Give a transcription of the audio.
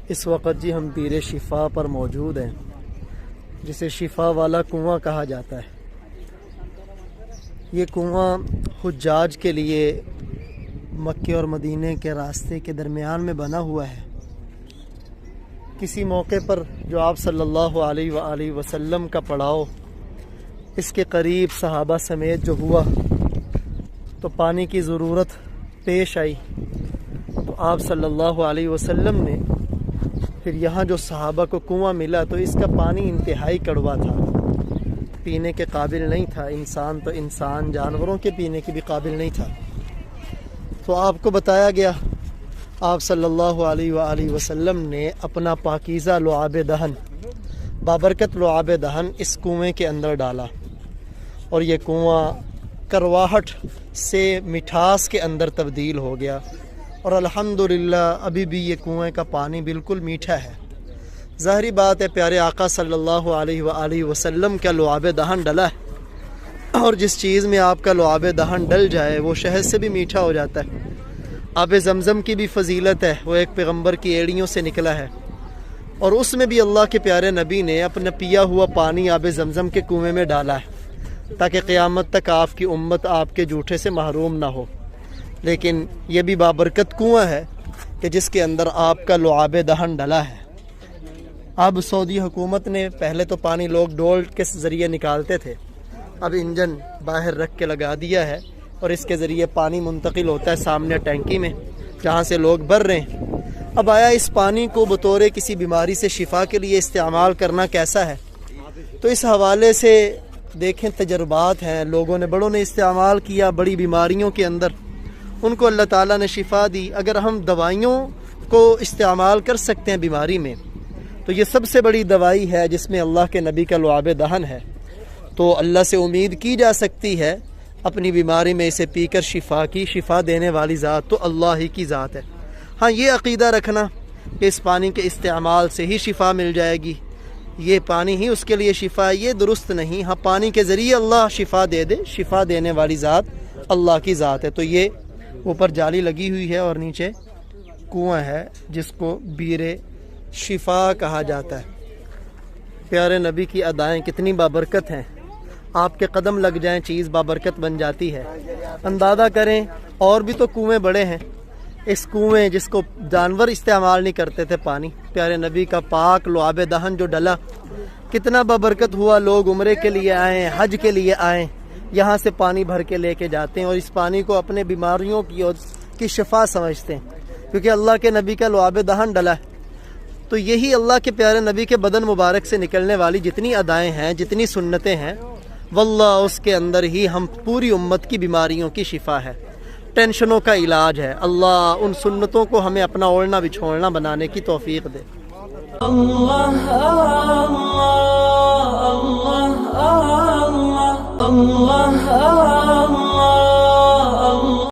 اس وقت جی ہم پیر شفا پر موجود ہیں، جسے شفا والا کنواں کہا جاتا ہے۔ یہ کنواں حجاج کے لیے مکے اور مدینے کے راستے کے درمیان میں بنا ہوا ہے۔ کسی موقع پر جو آپ صلی اللہ علیہ وآلہ وسلم کا پڑاؤ اس کے قریب صحابہ سمیت جو ہوا تو پانی کی ضرورت پیش آئی، تو آپ صلی اللہ علیہ وسلم نے پھر یہاں جو صحابہ کو کنواں ملا تو اس کا پانی انتہائی کڑوا تھا، پینے کے قابل نہیں تھا، انسان تو انسان جانوروں کے پینے کے بھی قابل نہیں تھا۔ تو آپ کو بتایا گیا، آپ صلی اللہ علیہ وآلہ وسلم نے اپنا پاکیزہ لعاب دہن، بابرکت لعاب دہن اس کنویں کے اندر ڈالا، اور یہ کنواں کرواہٹ سے مٹھاس کے اندر تبدیل ہو گیا، اور الحمدللہ ابھی بھی یہ کنویں کا پانی بالکل میٹھا ہے۔ ظاہری بات ہے، پیارے آقا صلی اللہ علیہ وآلہ وسلم کا لعاب دہن ڈلا ہے، اور جس چیز میں آپ کا لعاب دہن ڈل جائے وہ شہد سے بھی میٹھا ہو جاتا ہے۔ آب زمزم کی بھی فضیلت ہے، وہ ایک پیغمبر کی ایڑیوں سے نکلا ہے، اور اس میں بھی اللہ کے پیارے نبی نے اپنا پیا ہوا پانی آب زمزم کے کنویں میں ڈالا ہے، تاکہ قیامت تک آپ کی امت آپ کے جھوٹے سے محروم نہ ہو۔ لیکن یہ بھی بابرکت کنواں ہے کہ جس کے اندر آپ کا لعاب دہن ڈلا ہے۔ اب سعودی حکومت نے، پہلے تو پانی لوگ ڈول کے ذریعے نکالتے تھے، اب انجن باہر رکھ کے لگا دیا ہے، اور اس کے ذریعے پانی منتقل ہوتا ہے سامنے ٹینکی میں جہاں سے لوگ بھر رہے ہیں۔ اب آیا اس پانی کو بطور کسی بیماری سے شفا کے لیے استعمال کرنا کیسا ہے؟ تو اس حوالے سے دیکھیں، تجربات ہیں، لوگوں نے، بڑوں نے استعمال کیا بڑی بیماریوں کے اندر، ان کو اللہ تعالیٰ نے شفا دی۔ اگر ہم دوائیوں کو استعمال کر سکتے ہیں بیماری میں، تو یہ سب سے بڑی دوائی ہے جس میں اللہ کے نبی کا لعاب دہن ہے، تو اللہ سے امید کی جا سکتی ہے اپنی بیماری میں اسے پی کر شفا کی۔ شفا دینے والی ذات تو اللہ ہی کی ذات ہے۔ ہاں، یہ عقیدہ رکھنا کہ اس پانی کے استعمال سے ہی شفا مل جائے گی، یہ پانی ہی اس کے لیے شفا ہے، یہ درست نہیں۔ ہاں، پانی کے ذریعے اللہ شفا دے دے، شفا دینے والی ذات اللہ کی ذات ہے۔ تو یہ اوپر جالی لگی ہوئی ہے اور نیچے کنواں ہے جس کو بیر شفا کہا جاتا ہے۔ پیارے نبی کی ادائیں کتنی بابرکت ہیں، آپ کے قدم لگ جائیں چیز بابرکت بن جاتی ہے۔ اندازہ کریں، اور بھی تو کنویں بڑے ہیں، اس کنویں جس کو جانور استعمال نہیں کرتے تھے پانی، پیارے نبی کا پاک لعاب دہن جو ڈلا، کتنا بابرکت ہوا۔ لوگ عمرے کے لیے آئیں، حج کے لیے آئیں، یہاں سے پانی بھر کے لے کے جاتے ہیں، اور اس پانی کو اپنے بیماریوں کی شفا سمجھتے ہیں، کیونکہ اللہ کے نبی کا لعاب دہن ڈلا ہے۔ تو یہی اللہ کے پیارے نبی کے بدن مبارک سے نکلنے والی جتنی ادائیں ہیں، جتنی سنتیں ہیں، واللہ اس کے اندر ہی ہم پوری امت کی بیماریوں کی شفا ہے، ٹینشنوں کا علاج ہے۔ اللہ ان سنتوں کو ہمیں اپنا اوڑھنا بچھوڑنا بنانے کی توفیق دے۔ اللہ